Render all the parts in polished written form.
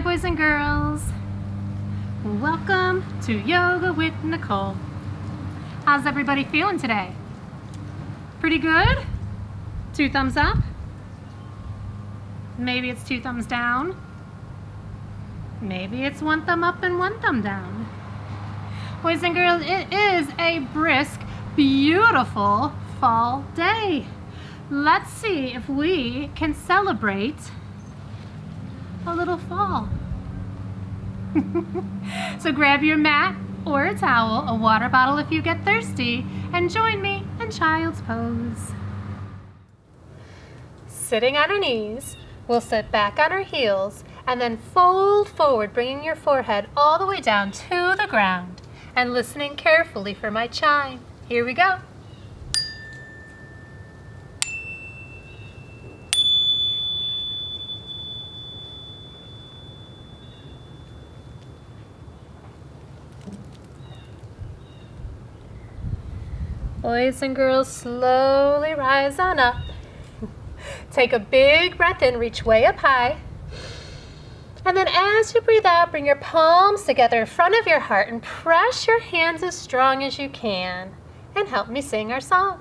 boys and girls. Welcome to Yoga with Nicole. How's everybody feeling today? Pretty good? 2 thumbs up? Maybe it's 2 thumbs down? Maybe it's 1 thumb up and 1 thumb down. Boys and girls, it is a brisk, beautiful fall day. Let's see if we can celebrate a little fall. So grab your mat or a towel, a water bottle if you get thirsty, and join me in child's pose. Sitting on our knees, we'll sit back on our heels and then fold forward, bringing your forehead all the way down to the ground and listening carefully for my chime. Here we go. Boys and girls, slowly rise on up. Take a big breath in, reach way up high. And then as you breathe out, bring your palms together in front of your heart and press your hands as strong as you can. And help me sing our song.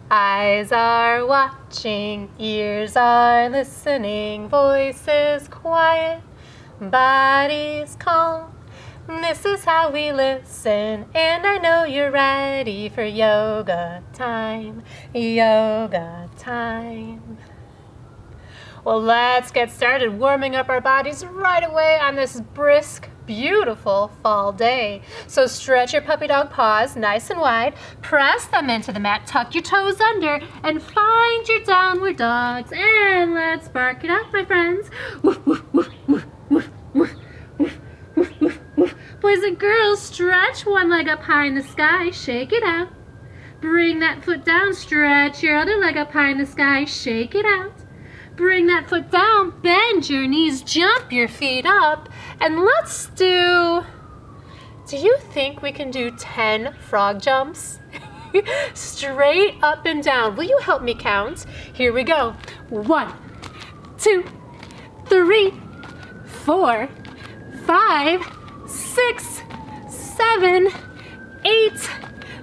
Eyes are watching, ears are listening, voices quiet, bodies calm. This is how we listen, and I know you're ready for yoga time, yoga time. Well, let's get started warming up our bodies right away on this brisk, beautiful fall day. So stretch your puppy dog paws nice and wide, press them into the mat, tuck your toes under, and find your downward dogs. And let's bark it out, my friends. Woof, woof, woof, woof, woof, woof, woof, woof, woof, woof. Boys and girls, stretch one leg up high in the sky, shake it out. Bring that foot down, stretch your other leg up high in the sky, shake it out. Bring that foot down, bend your knees, jump your feet up, and let's do you think we can do 10 frog jumps? Straight up and down. Will you help me count? Here we go. 1, 2, 3, 4, 5, 6, 7, 8,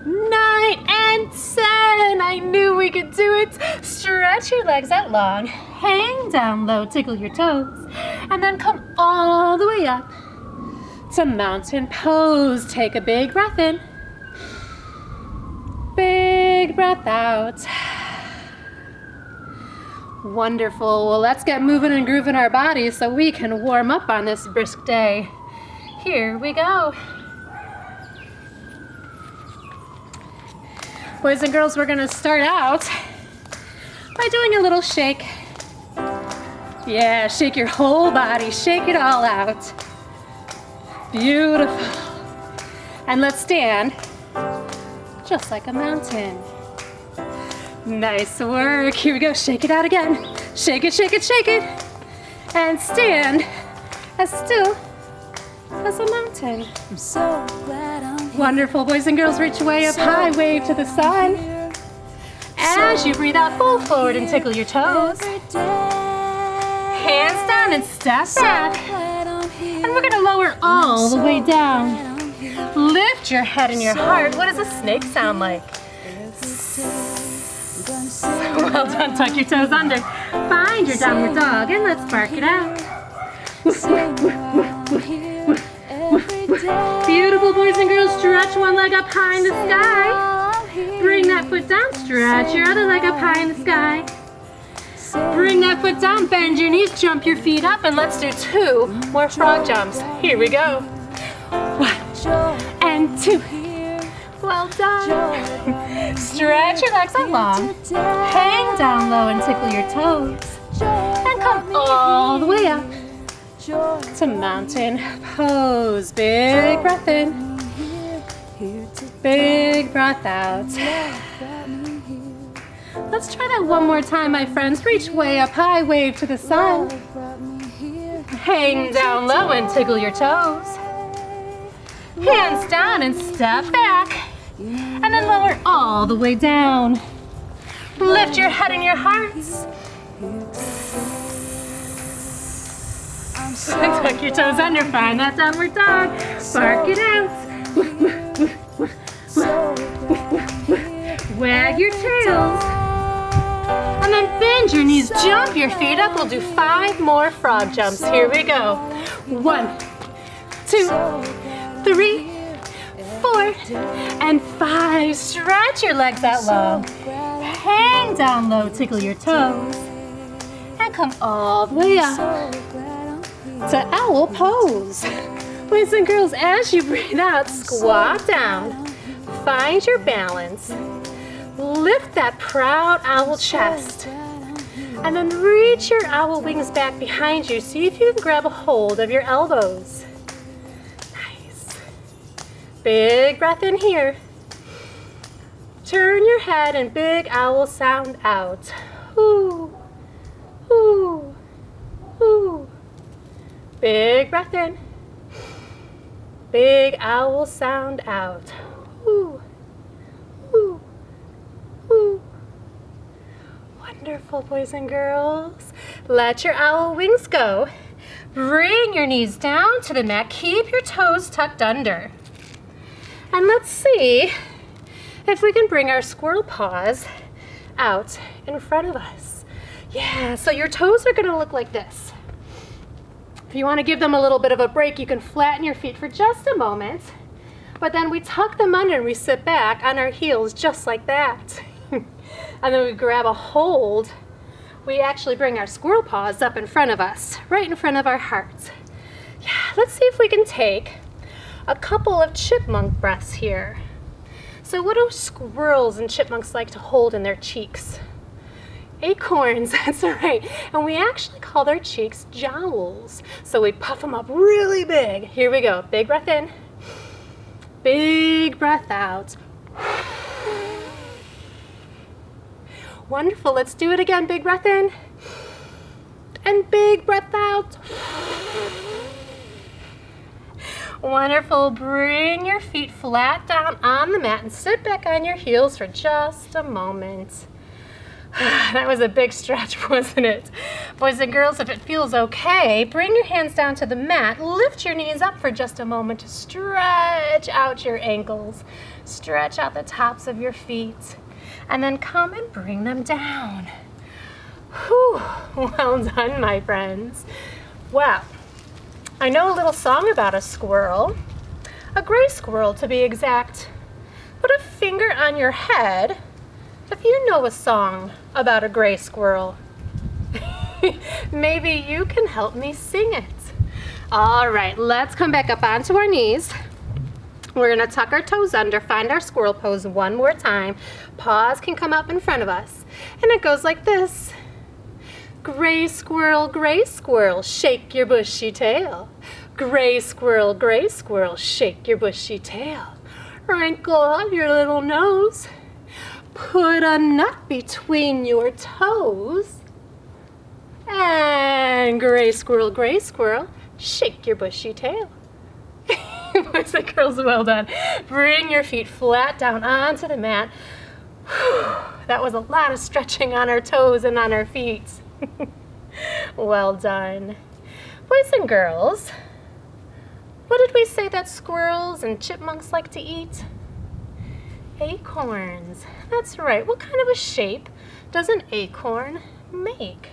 9, and 10. I knew we could do it. Stretch your legs out long, hang down low, tickle your toes, and then come all the way up to mountain pose. Take a big breath in, big breath out. Wonderful. Well, let's get moving and grooving our bodies so we can warm up on this brisk day. Here we go. Boys and girls, we're gonna start out by doing a little shake. Yeah, shake your whole body, shake it all out. Beautiful. And let's stand just like a mountain. Nice work. Here we go, shake it out again. Shake it, shake it, shake it. And stand as still as a mountain. I'm so glad I'm here. Wonderful. Boys and girls, reach way up high, wave to the sun. As you breathe out, fold forward and tickle your toes. Hands down and step back. And we're going to lower all the way down. Lift your head and your heart. What does a snake sound like? Well done. Tuck your toes under. Find your downward dog and let's bark it out. Beautiful, boys and girls. Stretch one leg up high in the sky. Bring that foot down. Stretch your other leg up high in the sky. Bring that foot down. Bend your knees. Jump your feet up. And let's do 2 more frog jumps. Here we go. 1 and 2. Well done. Stretch your legs out long. Hang down low and tickle your toes. And come all the way up to mountain pose. Big breath in, big breath out. Let's try that one more time, my friends. Reach way up high, wave to the sun. Hang down low and tickle your toes. Hands down and step back. And then lower all the way down. Lift your head and your hearts. Tuck your toes under, find that downward dog. Bark it out. Wag your tails. And then bend your knees, jump your feet up. We'll do 5 more frog jumps. Here we go. 1, 2, 3, 4, and 5. Stretch your legs out long. Hang down low, tickle your toes. And come all the way up to owl pose. Boys and girls, as you breathe out, squat down. Find your balance. Lift that proud owl chest. And then reach your owl wings back behind you. See if you can grab a hold of your elbows. Nice. Big breath in here. Turn your head and big owl sound out. Ooh, ooh, ooh. Big breath in. Big owl sound out. Ooh, ooh, ooh. Wonderful, boys and girls. Let your owl wings go. Bring your knees down to the mat. Keep your toes tucked under. And let's see if we can bring our squirrel paws out in front of us. Yeah, so your toes are gonna look like this. If you wanna give them a little bit of a break, you can flatten your feet for just a moment, but then we tuck them under and we sit back on our heels just like that. And then we grab a hold. We actually bring our squirrel paws up in front of us, right in front of our hearts. Yeah, let's see if we can take a couple of chipmunk breaths here. So what do squirrels and chipmunks like to hold in their cheeks? Acorns, that's right. And we actually call their cheeks jowls. So we puff them up really big. Here we go. Big breath in. Big breath out. Wonderful. Let's do it again. Big breath in. And big breath out. Wonderful. Bring your feet flat down on the mat and sit back on your heels for just a moment. That was a big stretch, wasn't it? Boys and girls, if it feels okay, bring your hands down to the mat. Lift your knees up for just a moment to stretch out your ankles. Stretch out the tops of your feet. And then come and bring them down. Whew, well done, my friends. Well, I know a little song about a squirrel, a gray squirrel to be exact. Put a finger on your head if you know a song about a gray squirrel. Maybe you can help me sing it. All right, let's come back up onto our knees. We're gonna tuck our toes under, find our squirrel pose one more time. Paws can come up in front of us. And it goes like this. Gray squirrel, shake your bushy tail. Gray squirrel, shake your bushy tail. Wrinkle up your little nose. Put a nut between your toes. And gray squirrel, shake your bushy tail. Boys and girls, well done. Bring your feet flat down onto the mat. Whew, that was a lot of stretching on our toes and on our feet. Well done. Boys and girls, what did we say that squirrels and chipmunks like to eat? Acorns. That's right. What kind of a shape does an acorn make?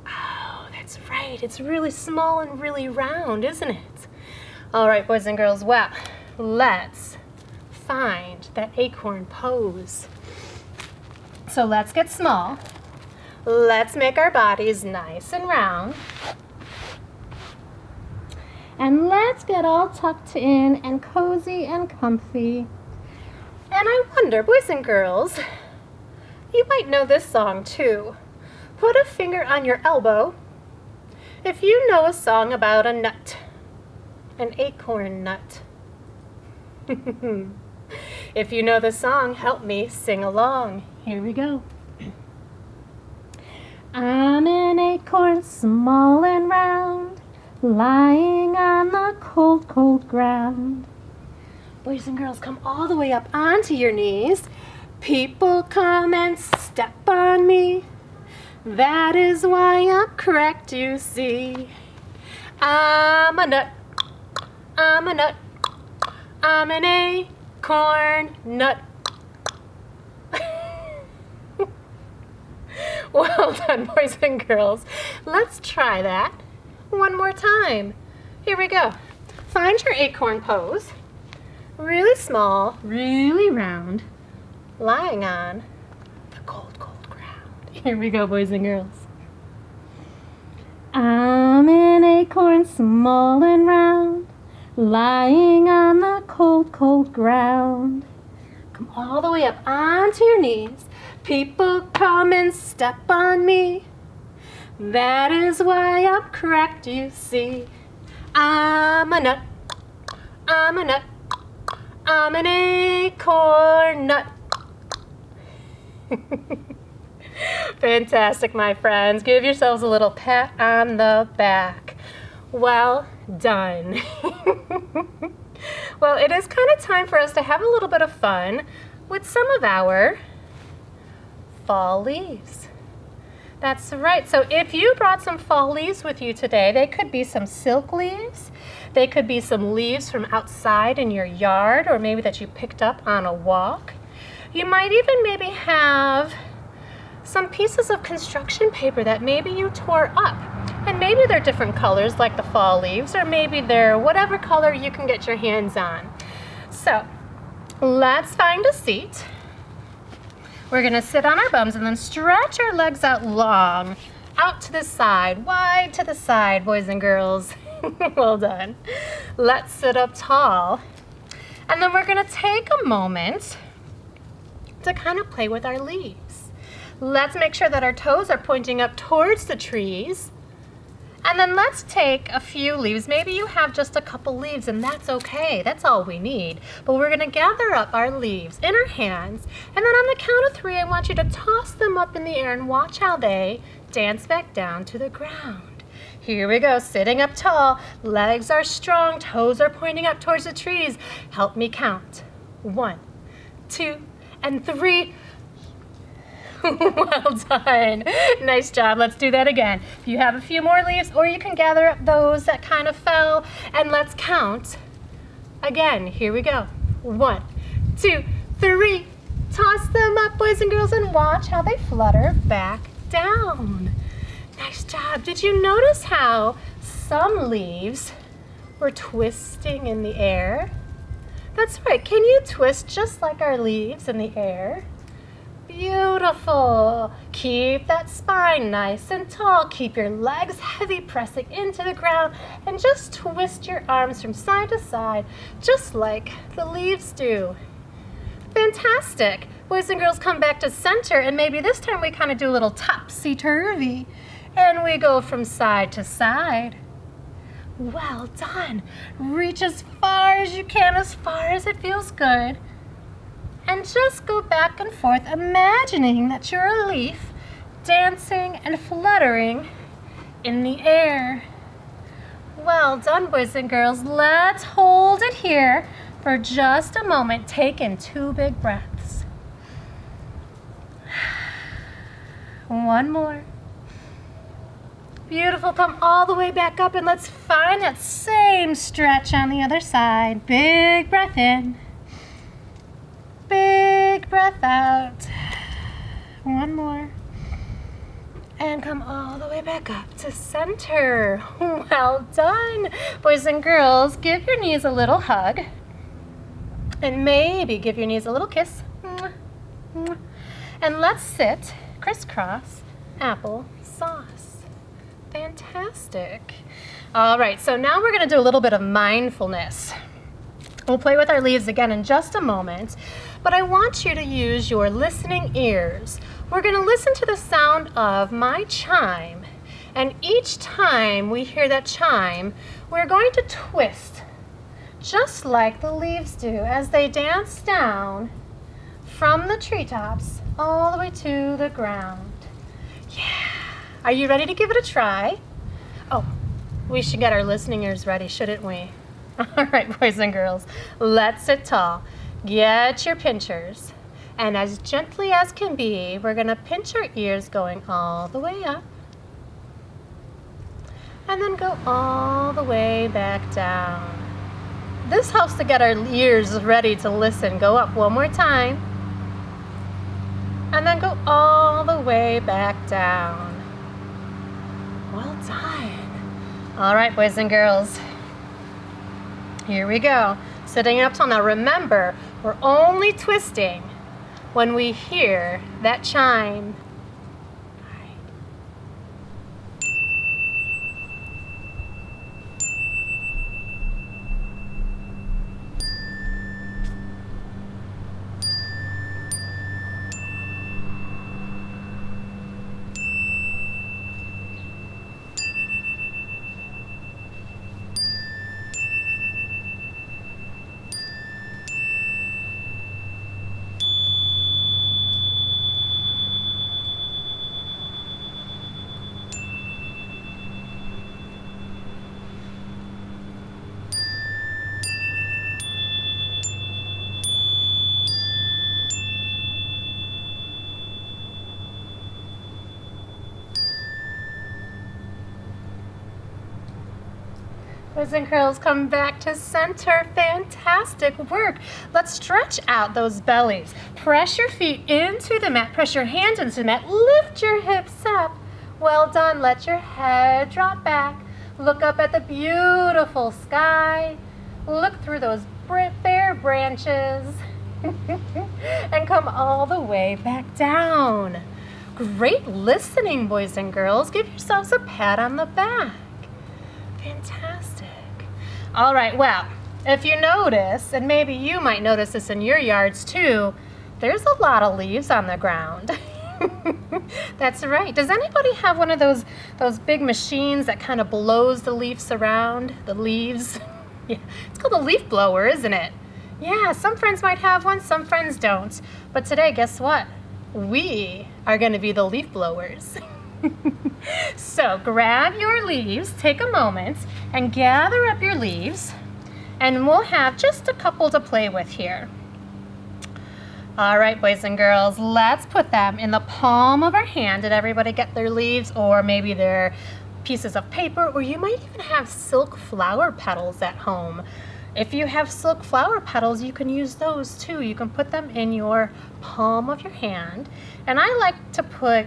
Oh, that's right. It's really small and really round, isn't it? All right, boys and girls, well, let's find that acorn pose. So let's get small. Let's make our bodies nice and round. And let's get all tucked in and cozy and comfy. And I wonder, boys and girls, you might know this song too. Put a finger on your elbow if you know a song about a nut, an acorn nut. If you know the song, help me sing along. Here we go. I'm an acorn small and round, lying on the cold, cold ground. Boys and girls, come all the way up onto your knees. People come and step on me. That is why I'm correct, you see. I'm a nut. I'm a nut. I'm an acorn nut. Well done, boys and girls. Let's try that one more time. Here we go. Find your acorn pose. Really small, really round, lying on the cold, cold ground. Here we go, boys and girls. I'm an acorn, small and round, lying on the cold, cold ground. Come all the way up onto your knees. People come and step on me. That is why I'm correct, you see. I'm a nut. I'm a nut. I'm an acorn nut. Fantastic, my friends. Give yourselves a little pat on the back. Well done. Well, it is kind of time for us to have a little bit of fun with some of our fall leaves. That's right. So if you brought some fall leaves with you today, they could be some silk leaves. They could be some leaves from outside in your yard, or maybe that you picked up on a walk. You might even maybe have some pieces of construction paper that maybe you tore up. And maybe they're different colors like the fall leaves, or maybe they're whatever color you can get your hands on. So let's find a seat. We're gonna sit on our bums and then stretch our legs out long, out to the side, wide to the side, boys and girls. Well done. Let's sit up tall. And then we're gonna take a moment to kind of play with our leaves. Let's make sure that our toes are pointing up towards the trees. And then let's take a few leaves. Maybe you have just a couple leaves, and that's okay. That's all we need. But we're gonna gather up our leaves in our hands, and then on the count of 3, I want you to toss them up in the air and watch how they dance back down to the ground. Here we go, sitting up tall, legs are strong, toes are pointing up towards the trees. Help me count. 1, 2, and 3. Well done. Nice job. Let's do that again. If you have a few more leaves, or you can gather up those that kind of fell, and let's count again. Here we go. 1, 2, 3. Toss them up, boys and girls, and watch how they flutter back down. Nice job. Did you notice how some leaves were twisting in the air? That's right. Can you twist just like our leaves in the air? Beautiful. Keep that spine nice and tall. Keep your legs heavy, pressing into the ground, and just twist your arms from side to side, just like the leaves do. Fantastic. Boys and girls, come back to center, and maybe this time we kind of do a little topsy-turvy, and we go from side to side. Well done. Reach as far as you can, as far as it feels good. And just go back and forth, imagining that you're a leaf dancing and fluttering in the air. Well done, boys and girls. Let's hold it here for just a moment. Take in 2 big breaths. One more. Beautiful. Come all the way back up, and let's find that same stretch on the other side. Big breath in. Big breath out. One more. And come all the way back up to center. Well done. Boys and girls, give your knees a little hug. And maybe give your knees a little kiss. And let's sit crisscross apple sauce. Fantastic. All right, so now we're going to do a little bit of mindfulness. We'll play with our leaves again in just a moment, but I want you to use your listening ears. We're going to listen to the sound of my chime, and each time we hear that chime, we're going to twist, just like the leaves do as they dance down from the treetops all the way to the ground. Yeah. Are you ready to give it a try? Oh, we should get our listening ears ready, shouldn't we? All right, boys and girls, let's sit tall. Get your pinchers And as gently as can be, we're going to pinch our ears going all the way up. And then go all the way back down. This helps to get our ears ready to listen. Go up one more time. And then go all the way back down. Well done. All right, boys and girls. Here we go. Sitting up tall. Now remember, we're only twisting when we hear that chime. Boys and girls, come back to center. Fantastic work. Let's stretch out those bellies. Press your feet into the mat. Press your hands into the mat. Lift your hips up. Well done. Let your head drop back. Look up at the beautiful sky. Look through those bare branches. And come all the way back down. Great listening, boys and girls. Give yourselves a pat on the back. Fantastic. All right, well, if you notice, and maybe you might notice this in your yards too, there's a lot of leaves on the ground. That's right. Does anybody have one of those big machines that kind of blows the leaves around, the leaves? Yeah, it's called a leaf blower, isn't it? Yeah, some friends might have one, some friends don't. But today, guess what? We are going to be the leaf blowers. So grab your leaves, take a moment, and gather up your leaves, and we'll have just a couple to play with here. All right, boys and girls, let's put them in the palm of our hand. Did everybody get their leaves, or maybe their pieces of paper, or you might even have silk flower petals at home. If you have silk flower petals, you can use those too. You can put them in your palm of your hand, and I like to have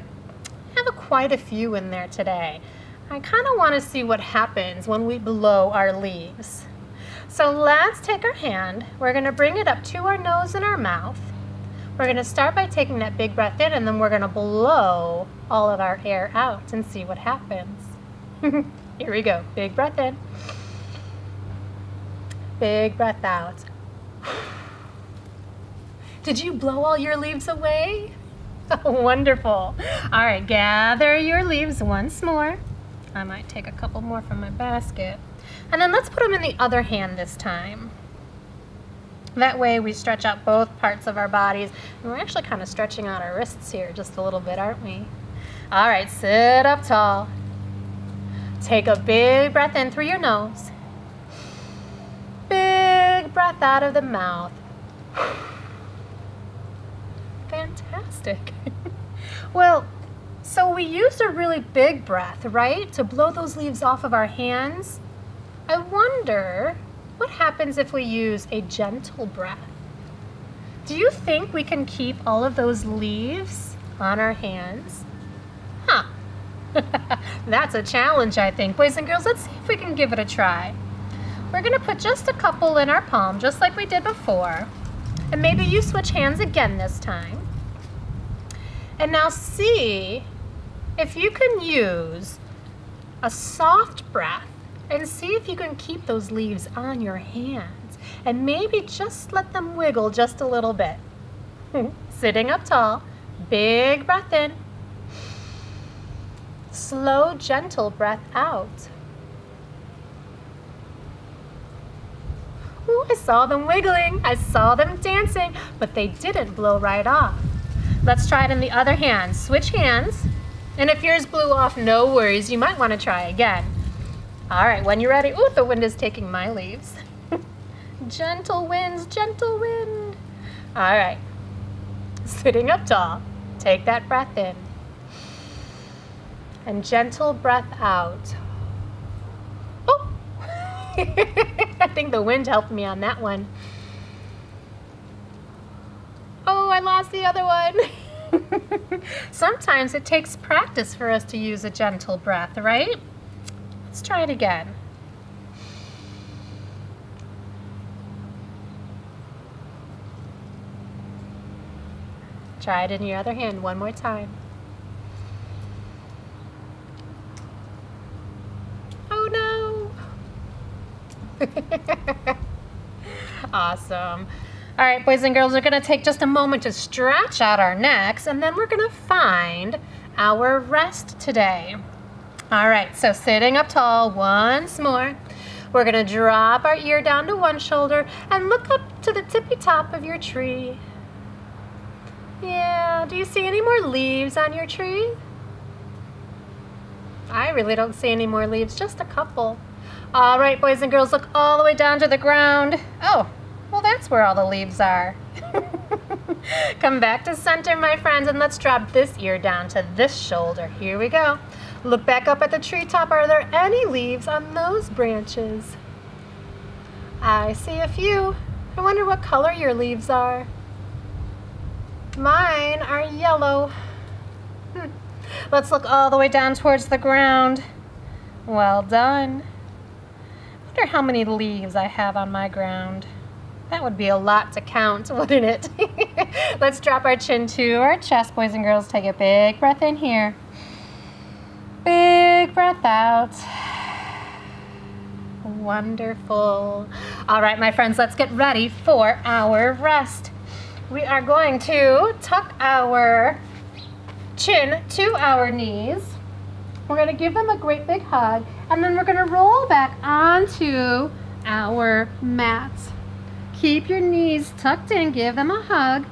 quite a few in there today. I kind of want to see what happens when we blow our leaves. So let's take our hand, we're going to bring it up to our nose and our mouth. We're going to start by taking that big breath in, and then we're going to blow all of our air out and see what happens. Here we go. Big breath in. Big breath out. Did you blow all your leaves away? Wonderful. All right, gather your leaves once more. I might take a couple more from my basket. And then let's put them in the other hand this time. That way we stretch out both parts of our bodies. And we're actually kind of stretching out our wrists here just a little bit, aren't we? All right, sit up tall. Take a big breath in through your nose. Big breath out of the mouth. Fantastic. Well, so we used a really big breath, right, to blow those leaves off of our hands. I wonder what happens if we use a gentle breath. Do you think we can keep all of those leaves on our hands? Huh. That's a challenge, I think. Boys and girls, let's see if we can give it a try. We're going to put just a couple in our palm, just like we did before. And maybe you switch hands again this time. And now see if you can use a soft breath and see if you can keep those leaves on your hands. And maybe just let them wiggle just a little bit. Sitting up tall, big breath in. Slow, gentle breath out. Ooh, I saw them wiggling. I saw them dancing, but they didn't blow right off. Let's try it in the other hand. Switch hands. And if yours blew off, no worries. You might want to try again. All right, when you're ready. Ooh, the wind is taking my leaves. Gentle winds, gentle wind. All right. Sitting up tall, take that breath in. And gentle breath out. Oh! I think the wind helped me on that one. Oh, I lost the other one. Sometimes it takes practice for us to use a gentle breath, right? Let's try it again. Try it in your other hand one more time. Oh no! Awesome. All right, boys and girls, we're gonna take just a moment to stretch out our necks, and then we're gonna find our rest today. All right, so sitting up tall once more. We're gonna drop our ear down to one shoulder and look up to the tippy top of your tree. Yeah, do you see any more leaves on your tree? I really don't see any more leaves, just a couple. All right, boys and girls, look all the way down to the ground. Oh, well, that's where all the leaves are. Come back to center, my friends, and let's drop this ear down to this shoulder. Here we go. Look back up at the treetop. Are there any leaves on those branches? I see a few. I wonder what color your leaves are. Mine are yellow. Let's look all the way down towards the ground. Well done. I wonder how many leaves I have on my ground. That would be a lot to count, wouldn't it? Let's drop our chin to our chest, boys and girls. Take a big breath in here. Big breath out. Wonderful. All right, my friends, let's get ready for our rest. We are going to tuck our chin to our knees. We're going to give them a great big hug, and then we're going to roll back onto our mats. Keep your knees tucked in, give them a hug.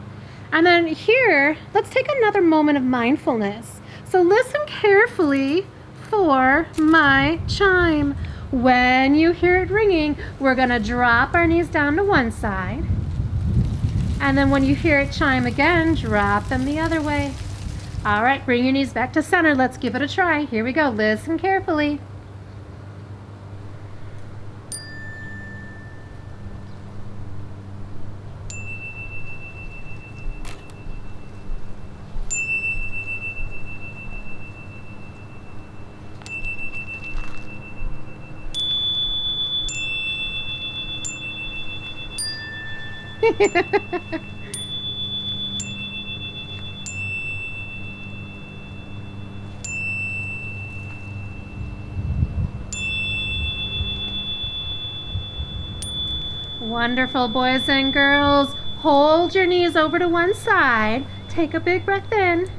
And then here, let's take another moment of mindfulness. So listen carefully for my chime. When you hear it ringing, we're going to drop our knees down to one side. And then when you hear it chime again, drop them the other way. All right, bring your knees back to center. Let's give it a try. Here we go. Listen carefully. Wonderful, boys and girls. Hold your knees over to one side. Take a big breath in.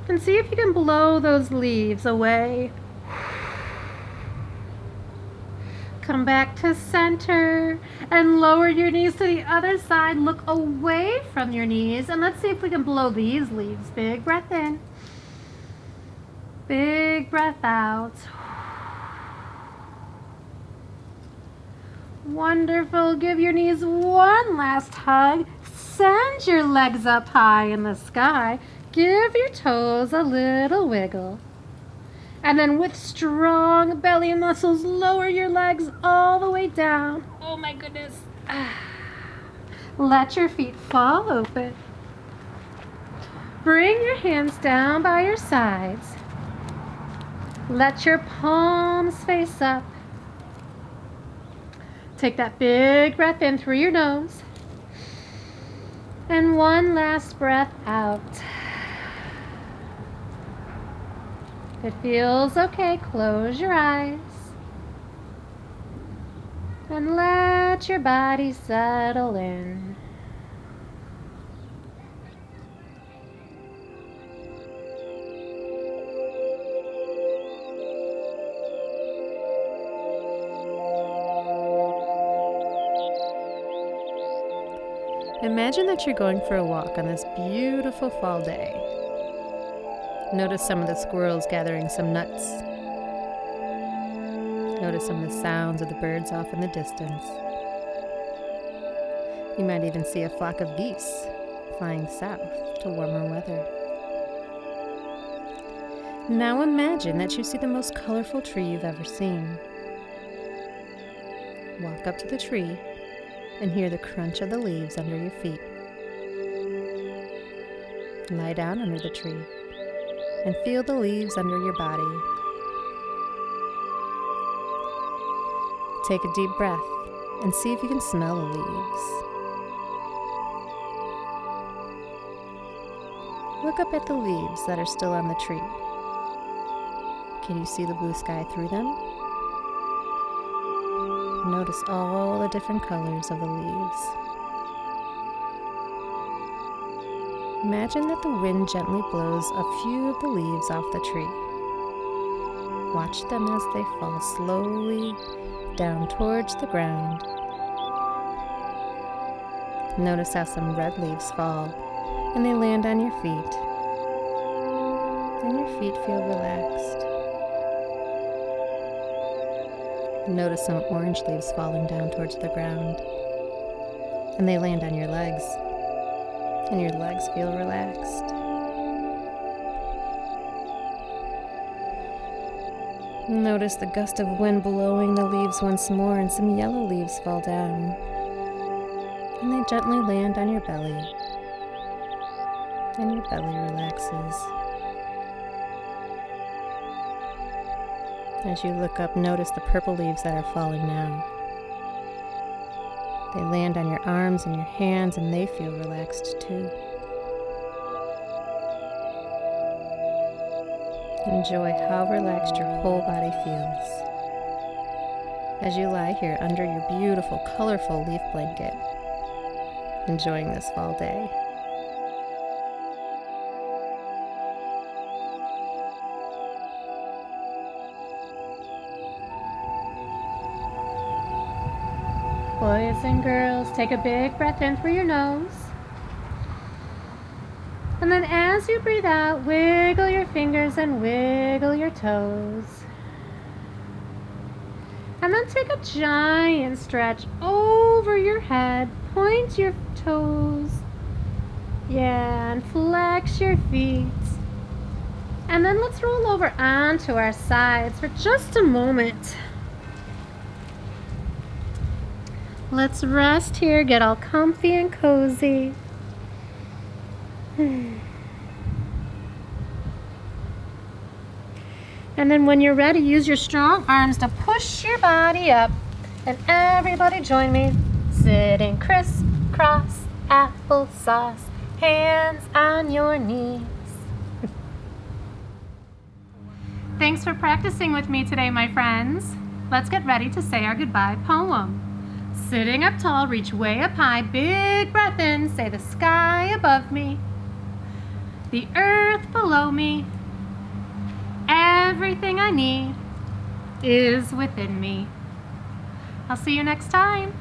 And see if you can blow those leaves away. Come back to center and lower your knees to the other side. Look away from your knees, and let's see if we can blow these leaves. Big breath in. Big breath out. Wonderful. Give your knees one last hug. Send your legs up high in the sky. Give your toes a little wiggle. And then with strong belly muscles, lower your legs all the way down. Oh my goodness. Let your feet fall open. Bring your hands down by your sides. Let your palms face up. Take that big breath in through your nose. And one last breath out. If it feels okay, close your eyes. And let your body settle in. Imagine that you're going for a walk on this beautiful fall day. Notice some of the squirrels gathering some nuts. Notice some of the sounds of the birds off in the distance. You might even see a flock of geese flying south to warmer weather. Now imagine that you see the most colorful tree you've ever seen. Walk up to the tree and hear the crunch of the leaves under your feet. Lie down under the tree and feel the leaves under your body. Take a deep breath and see if you can smell the leaves. Look up at the leaves that are still on the tree. Can you see the blue sky through them? Notice all the different colors of the leaves. Imagine that the wind gently blows a few of the leaves off the tree. Watch them as they fall slowly down towards the ground. Notice how some red leaves fall and they land on your feet. And your feet feel relaxed. Notice some orange leaves falling down towards the ground. And they land on your legs. And your legs feel relaxed. Notice the gust of wind blowing the leaves once more, and some yellow leaves fall down. And they gently land on your belly. And your belly relaxes. As you look up, notice the purple leaves that are falling now. They land on your arms and your hands, and they feel relaxed too. Enjoy how relaxed your whole body feels as you lie here under your beautiful, colorful leaf blanket, enjoying this fall day. Boys and girls, take a big breath in through your nose. And then as you breathe out, wiggle your fingers and wiggle your toes. And then take a giant stretch over your head. Point your toes. Yeah, and flex your feet. And then let's roll over onto our sides for just a moment. Let's rest here, get all comfy and cozy. And then when you're ready, use your strong arms to push your body up. And everybody join me. Sitting crisscross, applesauce, hands on your knees. Thanks for practicing with me today, my friends. Let's get ready to say our goodbye poem. Sitting up tall, reach way up high, big breath in, say the sky above me, the earth below me, everything I need is within me. I'll see you next time.